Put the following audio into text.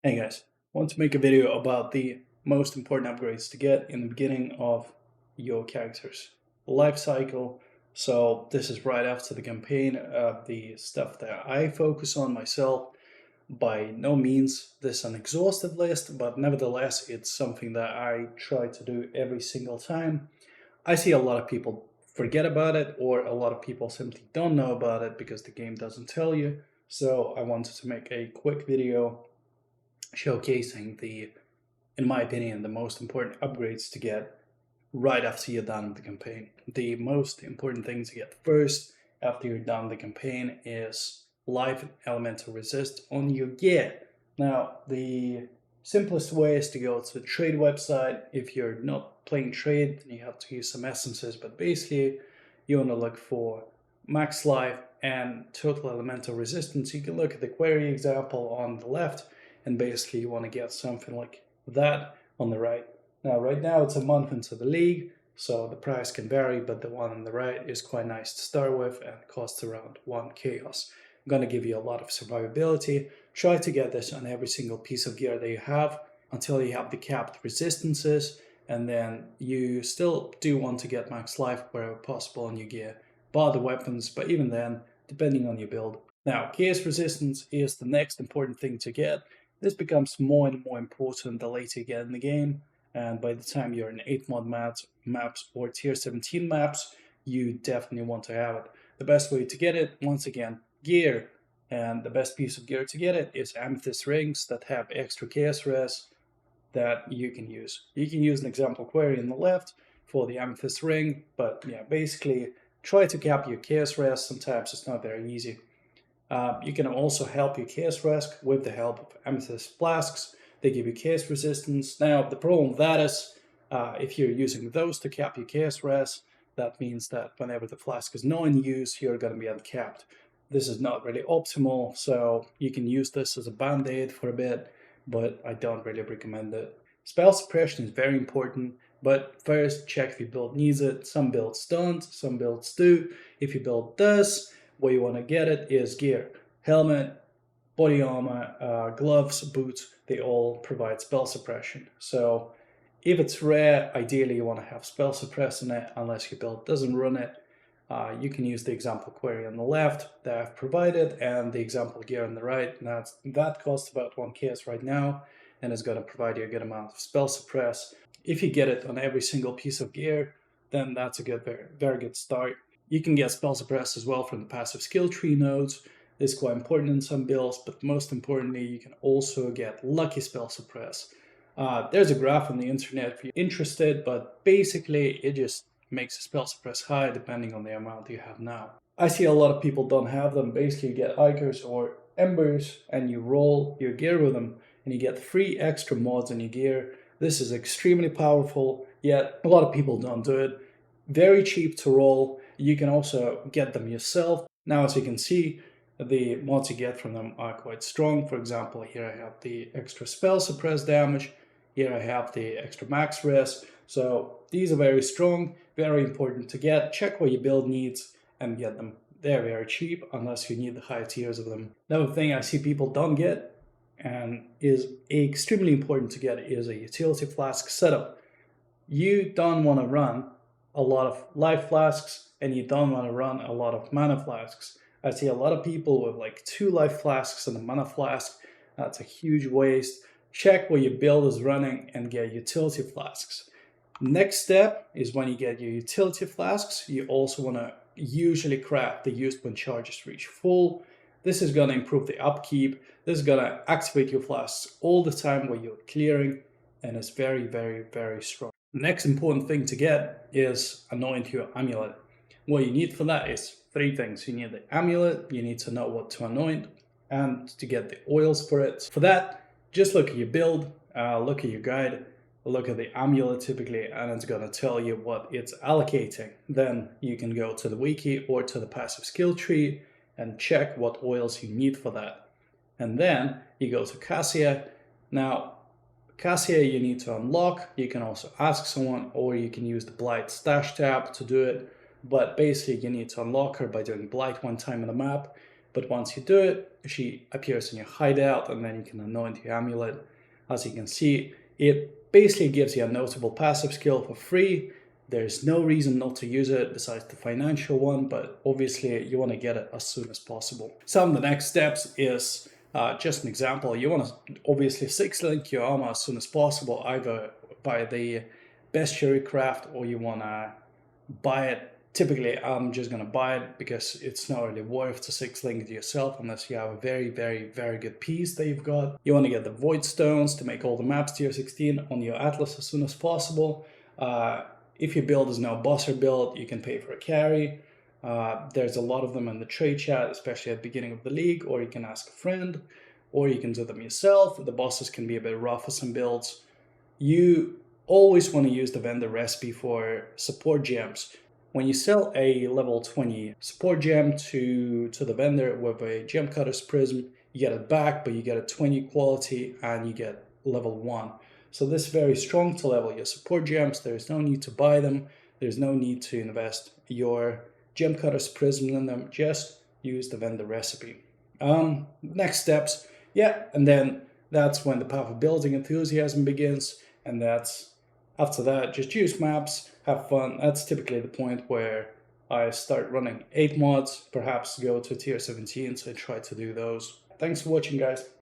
Hey guys, want to make a video about the most important upgrades to get in the beginning of your character's life cycle. So this is right after the campaign, the stuff that I focus on myself. By no means this is an exhaustive list, but nevertheless it's something that I try to do every single time. I see a lot of people forget about it, or a lot of people simply don't know about it because the game doesn't tell you. So I wanted to make a quick video showcasing in my opinion, the most important upgrades to get right after you're done with the campaign. The most important thing to get first after you're done with the campaign is life and elemental resist on your gear. Now, the simplest way is to go to the trade website. If you're not playing trade, then you have to use some essences, but basically you want to look for max life and total elemental resistance. You can look at the query example on the left, and basically you want to get something like that on the right. Now, right now it's a month into the league, so the price can vary, but the one on the right is quite nice to start with and costs around 1 chaos. I'm going to give you a lot of survivability. Try to get this on every single piece of gear that you have until you have the capped resistances, and then you still do want to get max life wherever possible on your gear, bar the weapons, but even then, depending on your build. Now, chaos resistance is the next important thing to get. This becomes more and more important the later you get in the game, and by the time you're in 8 mod maps or tier 17 maps, you definitely want to have it. The best way to get it, once again, gear, and the best piece of gear to get it is amethyst rings that have extra chaos res that you can use. You can use an example query on the left for the amethyst ring, but yeah, basically try to cap your chaos res. Sometimes it's not very easy. You can also help your chaos risk with the help of amethyst flasks. They give you chaos resistance. Now, the problem with that is if you're using those to cap your chaos res, that means that whenever the flask is not in use, you're going to be uncapped. This is not really optimal, so you can use this as a band-aid for a bit, but I don't really recommend it. Spell suppression is very important, but first check if your build needs it. Some builds don't, some builds do. If your build does, where you want to get it is gear. Helmet, body armor, gloves, boots, they all provide spell suppression. So if it's rare, ideally you want to have spell suppress in it unless your build doesn't run it. You can use the example query on the left that I've provided and the example gear on the right. That costs about 1 chaos right now and is going to provide you a good amount of spell suppress. If you get it on every single piece of gear, then that's a good, very good start. You can get spell suppress as well from the passive skill tree nodes. This is quite important in some builds, but most importantly, you can also get lucky spell suppress. There's a graph on the internet if you're interested, but basically it just makes a spell suppress high depending on the amount you have now. I see a lot of people don't have them. Basically, you get Ikers or Embers and you roll your gear with them and you get 3 extra mods in your gear. This is extremely powerful, yet a lot of people don't do it. Very cheap to roll. You can also get them yourself. Now, as you can see, the mods you get from them are quite strong. For example, here I have the extra spell suppress damage. Here I have the extra max res. So these are very strong, very important to get. Check what your build needs and get them. They're very cheap unless you need the high tiers of them. Another thing I see people don't get and is extremely important to get is a utility flask setup. You don't want to run a lot of life flasks and you don't want to run a lot of mana flasks. I see a lot of people with like 2 life flasks and a mana flask. That's a huge waste. Check where your build is running and get utility flasks. Next step is when you get your utility flasks, you also want to usually craft the used when charges reach full. This is going to improve the upkeep. This is going to activate your flasks all the time while you're clearing, and it's very, very, very strong. The next important thing to get is anoint your amulet. What you need for that is 3 things. You need the amulet, you need to know what to anoint, and to get the oils for it. For that, just look at your build, look at your guide, look at the amulet typically, and it's going to tell you what it's allocating. Then you can go to the wiki or to the passive skill tree and check what oils you need for that. And then you go to Cassia. Now, Cassia you need to unlock. You can also ask someone, or you can use the Blight stash tab to do it. But basically you need to unlock her by doing Blight 1 time on the map. but once you do it, she appears in your hideout, and then you can anoint your amulet. As you can see, it basically gives you a notable passive skill for free. There's no reason not to use it besides the financial one, but obviously you want to get it as soon as possible. Some of the next steps is just an example. You want to obviously 6-link your armor as soon as possible, either by the bestiary craft or you want to buy it. Typically, I'm just going to buy it because it's not really worth to 6-link it yourself unless you have a very, very, very good piece that you've got. You want to get the void stones to make all the maps tier 16 on your atlas as soon as possible. If your build is now bosser build, you can pay for a carry. There's a lot of them in the trade chat, especially at the beginning of the league, or you can ask a friend, or you can do them yourself. The bosses can be a bit rough for some builds. You always want to use the vendor recipe for support gems. When you sell a level 20 support gem to the vendor with a gem cutter's prism, you get it back, but you get a 20 quality and you get level 1. So this is very strong to level your support gems. There's no need to buy them. There's no need to invest your gem cutter's prism in them. Just use the vendor recipe. Next steps, and then that's when the Path of Building enthusiasm begins, and that's after that, just use maps, have fun. That's typically the point where I start running 8 mods, perhaps go to tier 17, so I try to do those. Thanks for watching, guys.